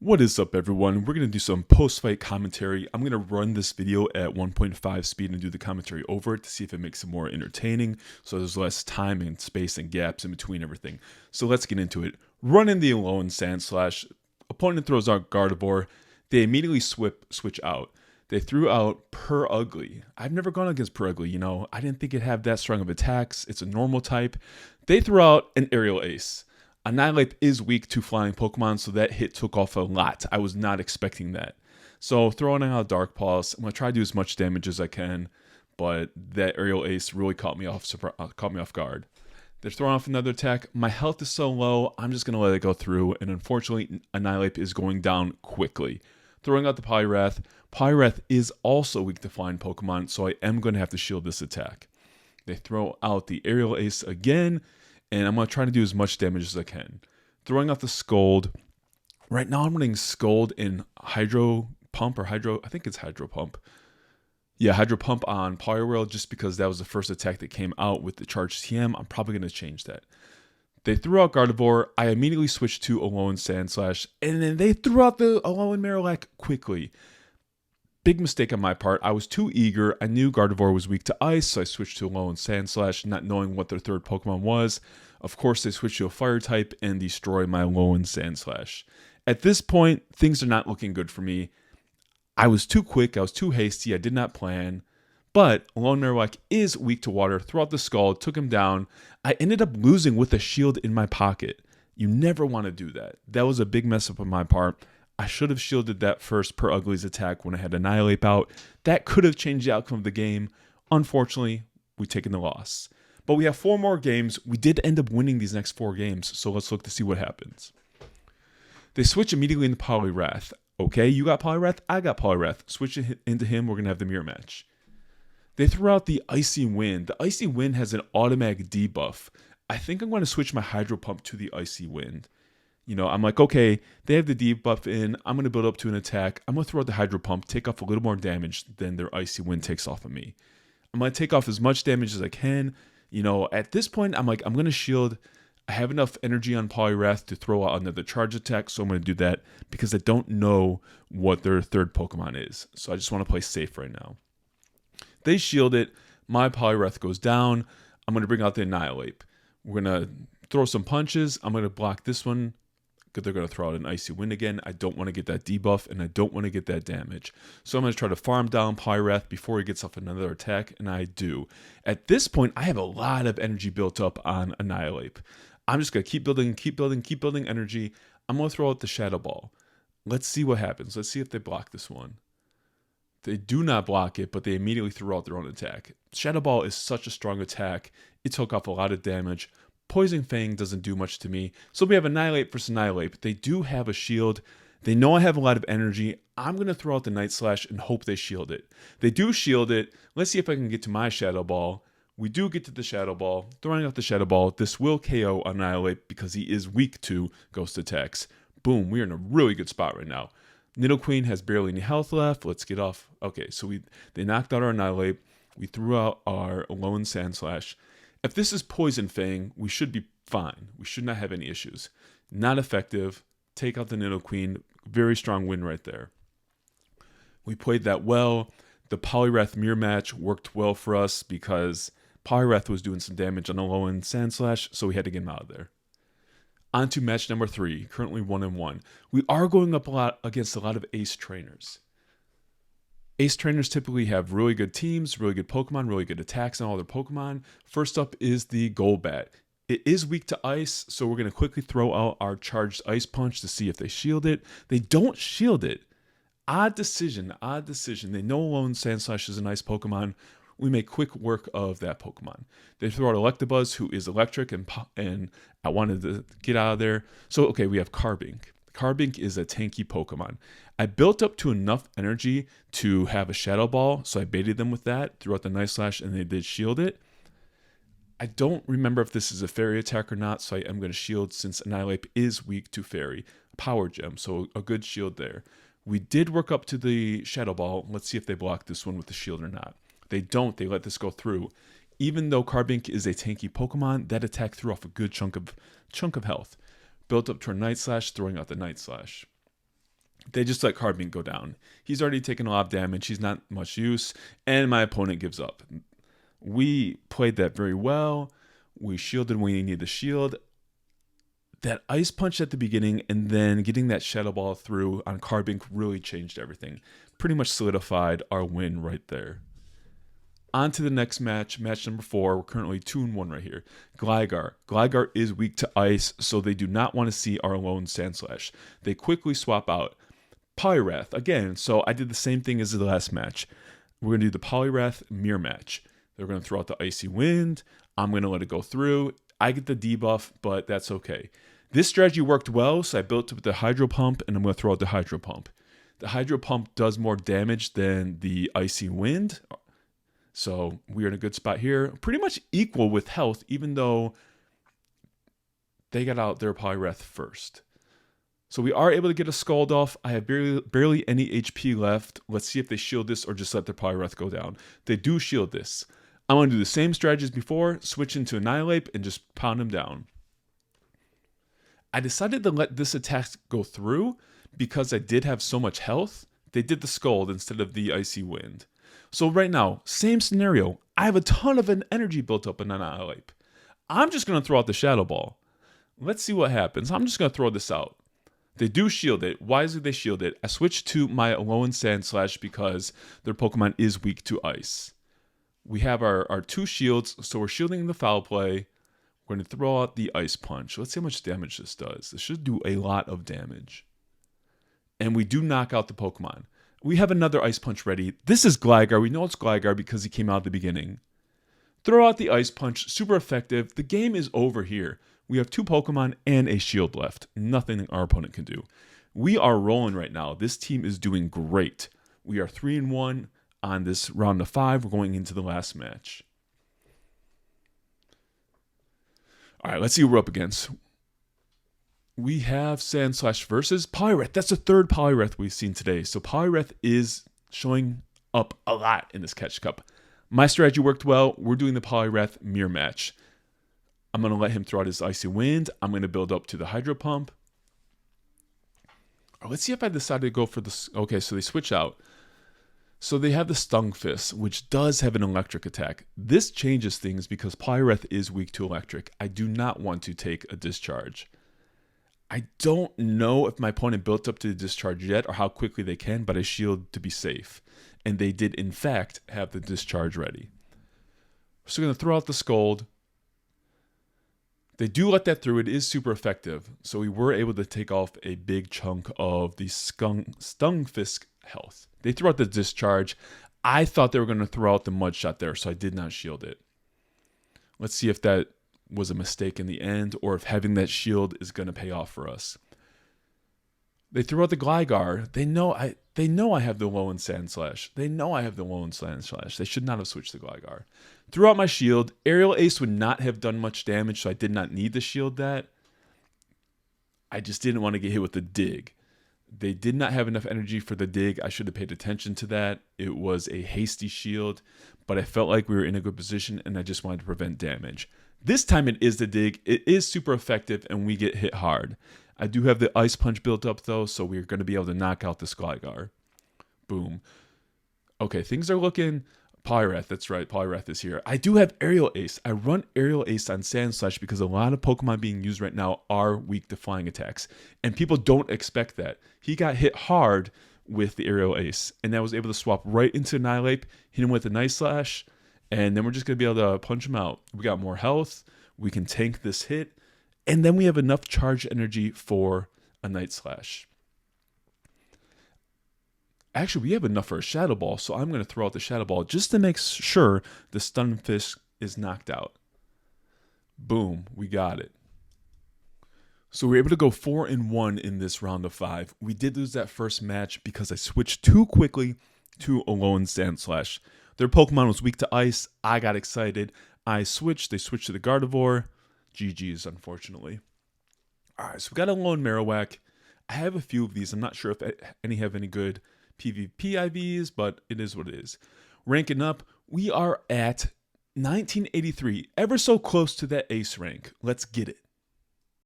What is up, everyone? We're going to do some post-fight commentary. I'm going to run this video at 1.5 speed and do the commentary over it to see if it makes it more entertaining, so there's less time and space and gaps in between everything. So let's get into it. Running the Alolan Sandslash. Opponent throws out Gardevoir. They immediately switch out. They threw out Ugly. I've never gone against Ugly, you know. I didn't think it'd have that strong of attacks. It's a normal type. They threw out an Aerial Ace. Annilihape is weak to flying Pokemon, so that hit took off a lot. I was not expecting that. So throwing out Dark Pulse, I'm going to try to do as much damage as I can, but that Aerial Ace really caught me off guard. They're throwing off another attack. My health is so low, I'm just going to let it go through, and unfortunately, Annilihape is going down quickly. Throwing out the Poliwrath. Poliwrath is also weak to flying Pokemon, so I am going to have to shield this attack. They throw out the Aerial Ace again, and I'm going to try to do as much damage as I can. Throwing out the Scold. Right now I'm running Scold in Hydro Pump or Hydro, I think it's Hydro Pump. Yeah, Hydro Pump on Poliwrath just because that was the first attack that came out with the Charged TM. I'm probably going to change that. They threw out Gardevoir. I immediately switched to Alolan Sandslash, and then they threw out the Alolan Marowak quickly. Big mistake on my part. I was too eager. I knew Gardevoir was weak to ice, so I switched to Alolan Sandslash, not knowing what their third Pokemon was. Of course, they switched to a fire type and destroy my Alolan Sandslash. At this point, things are not looking good for me. I was too quick. I was too hasty. I did not plan. But Alolan Marowak is weak to water. Threw out the Scald, took him down. I ended up losing with a shield in my pocket. You never want to do that. That was a big mess up on my part. I should have shielded that first Ugly's attack when I had Annilihape out. That could have changed the outcome of the game. Unfortunately, we've taken the loss. But we have 4 more games. We did end up winning these next 4 games, so let's look to see what happens. They switch immediately into Poliwrath. Okay, you got Poliwrath, I got Poliwrath. Switch into him, we're going to have the mirror match. They threw out the Icy Wind. The Icy Wind has an automatic debuff. I think I'm going to switch my Hydro Pump to the Icy Wind. You know, I'm like, okay, they have the debuff in. I'm going to build up to an attack. I'm going to throw out the Hydro Pump, take off a little more damage than their Icy Wind takes off of me. I'm going to take off as much damage as I can. You know, at this point, I'm like, I'm going to shield. I have enough energy on Poliwrath to throw out another charge attack, so I'm going to do that because I don't know what their third Pokemon is. So I just want to play safe right now. They shield it. My Poliwrath goes down. I'm going to bring out the Annilihape. We're going to throw some punches. I'm going to block this one. They're going to throw out an Icy Wind again. I don't want to get that debuff, and I don't want to get that damage. So I'm going to try to farm down Poliwrath before he gets off another attack, and I do. At this point, I have a lot of energy built up on Annilihape. I'm just going to keep building energy. I'm going to throw out the Shadow Ball. Let's see what happens. Let's see if they block this one. They do not block it, but they immediately threw out their own attack. Shadow Ball is such a strong attack. It took off a lot of damage. Poison Fang doesn't do much to me. So we have Annilihape versus Annilihape. They do have a shield. They know I have a lot of energy. I'm going to throw out the Night Slash and hope they shield it. They do shield it. Let's see if I can get to my Shadow Ball. We do get to the Shadow Ball. Throwing out the Shadow Ball. This will KO Annilihape because he is weak to ghost attacks. Boom. We're in a really good spot right now. Nidoqueen has barely any health left. Let's get off. Okay, so they knocked out our Annilihape. We threw out our Alolan Sandslash. If this is Poison Fang, we should be fine. We should not have any issues. Not effective. Take out the Nidoqueen. Very strong win right there. We played that well. The Poliwrath mirror match worked well for us because Poliwrath was doing some damage on Alolan Sandslash, so we had to get him out of there. On to match number 3, currently 1-1. We are going up against a lot of ace trainers. Ace trainers typically have really good teams, really good Pokemon, really good attacks on all their Pokemon. First up is the Golbat. It is weak to ice, so we're going to quickly throw out our charged Ice Punch to see if they shield it. They don't shield it. Odd decision, odd decision. They know Alolan Sandslash is an ice Pokemon. We make quick work of that Pokemon. They throw out Electabuzz, who is electric, and I wanted to get out of there. So, okay, we have Carbink. Carbink is a tanky Pokemon. I built up to enough energy to have a Shadow Ball, so I baited them with that, threw out the Night Slash, and they did shield it. I don't remember if this is a Fairy attack or not, so I am going to shield since Annilihape is weak to Fairy. Power Gem, so a good shield there. We did work up to the Shadow Ball. Let's see if they block this one with the shield or not. They don't. They let this go through. Even though Carbink is a tanky Pokemon, that attack threw off a good chunk of health. Built up to a Night Slash, throwing out the Night Slash. They just let Carbink go down. He's already taken a lot of damage. He's not much use, and my opponent gives up. We played that very well. We shielded when we needed the shield. That Ice Punch at the beginning and then getting that Shadow Ball through on Carbink really changed everything. Pretty much solidified our win right there. On to the next match, match number 4. We're currently 2-1 right here. Gligar. Gligar is weak to ice, so they do not want to see our Alolan Sandslash. They quickly swap out. Poliwrath, again, so I did the same thing as the last match. We're going to do the Poliwrath mirror match. They're going to throw out the Icy Wind. I'm going to let it go through. I get the debuff, but that's okay. This strategy worked well, so I built up the Hydro Pump, and I'm going to throw out the Hydro Pump. The Hydro Pump does more damage than the Icy Wind, so we're in a good spot here. Pretty much equal with health, even though they got out their Poliwrath first. So we are able to get a Scald off. I have barely any HP left. Let's see if they shield this or just let their Poliwrath go down. They do shield this. I'm going to do the same strategy as before, switch into Annilihape and just pound him down. I decided to let this attack go through because I did have so much health. They did the Scald instead of the Icy Wind. So right now, same scenario. I have a ton of an energy built up in Annilihape. I'm just going to throw out the Shadow Ball. Let's see what happens. I'm just going to throw this out. They do shield it. Why do they shield it? I switched to my Alolan Sandslash because their Pokemon is weak to ice. We have our 2 shields, so we're shielding the Foul Play. We're going to throw out the Ice Punch. Let's see how much damage this does. This should do a lot of damage. And we do knock out the Pokemon. We have another Ice Punch ready. This is Gligar. We know it's Gligar because he came out at the beginning. Throw out the Ice Punch. Super effective. The game is over here. We have 2 Pokemon and a shield left. Nothing our opponent can do. We are rolling right now. This team is doing great. We are 3-1 on this round of 5. We're going into the last match. All right, let's see who we're up against. We have Sandslash versus Poliwrath. That's the 3rd Poliwrath we've seen today. So Poliwrath is showing up a lot in this Catch Cup. My strategy worked well. We're doing the Poliwrath mirror match. I'm going to let him throw out his Icy Wind. I'm going to build up to the Hydro Pump. Let's see if I decide to go for this. Okay, so they switch out. So they have the Stung Fist, which does have an electric attack. This changes things because Poliwrath is weak to electric. I do not want to take a discharge. I don't know if my opponent built up to the discharge yet or how quickly they can, but I shield to be safe. And they did, in fact, have the discharge ready. So we're going to throw out the Scald. They do let that through. It is super effective. So we were able to take off a big chunk of the Stung Fist health. They threw out the discharge. I thought they were going to throw out the Mud Shot there, so I did not shield it. Let's see if that was a mistake in the end or if having that shield is going to pay off for us. They threw out the Gligar. They know I have the Alolan Sandslash. They know I have the Alolan Sandslash. They should not have switched the Gligar. Threw out my shield. Aerial Ace would not have done much damage, so I did not need to shield that. I just didn't want to get hit with the Dig. They did not have enough energy for the Dig. I should have paid attention to that. It was a hasty shield, but I felt like we were in a good position, and I just wanted to prevent damage. This time it is the Dig. It is super effective, and we get hit hard. I do have the Ice Punch built up, though, so we're going to be able to knock out this Gligar. Boom. Okay, things are looking... Poliwrath, that's right, Poliwrath is here. I do have Aerial Ace. I run Aerial Ace on Sandslash because a lot of Pokemon being used right now are weak to flying attacks. And people don't expect that. He got hit hard with the Aerial Ace, and I was able to swap right into Annilihape, hit him with a Night Slash, and then we're just going to be able to punch him out. We got more health, we can tank this hit, and then we have enough charge energy for a Night Slash. Actually, we have enough for a Shadow Ball, so I'm going to throw out the Shadow Ball just to make sure the Stun Fist is knocked out. Boom, we got it. So we were able to go 4-1 in this round of 5. We did lose that first match because I switched too quickly to Alolan Sandslash. Their Pokemon was weak to ice. I got excited. I switched. They switched to the Gardevoir. GG's, unfortunately. All right, so we got Alolan Marowak. I have a few of these. I'm not sure if any have any good PvP IVs, but it is what it is. Ranking up, we are at 1983, ever so close to that ace rank. Let's get it.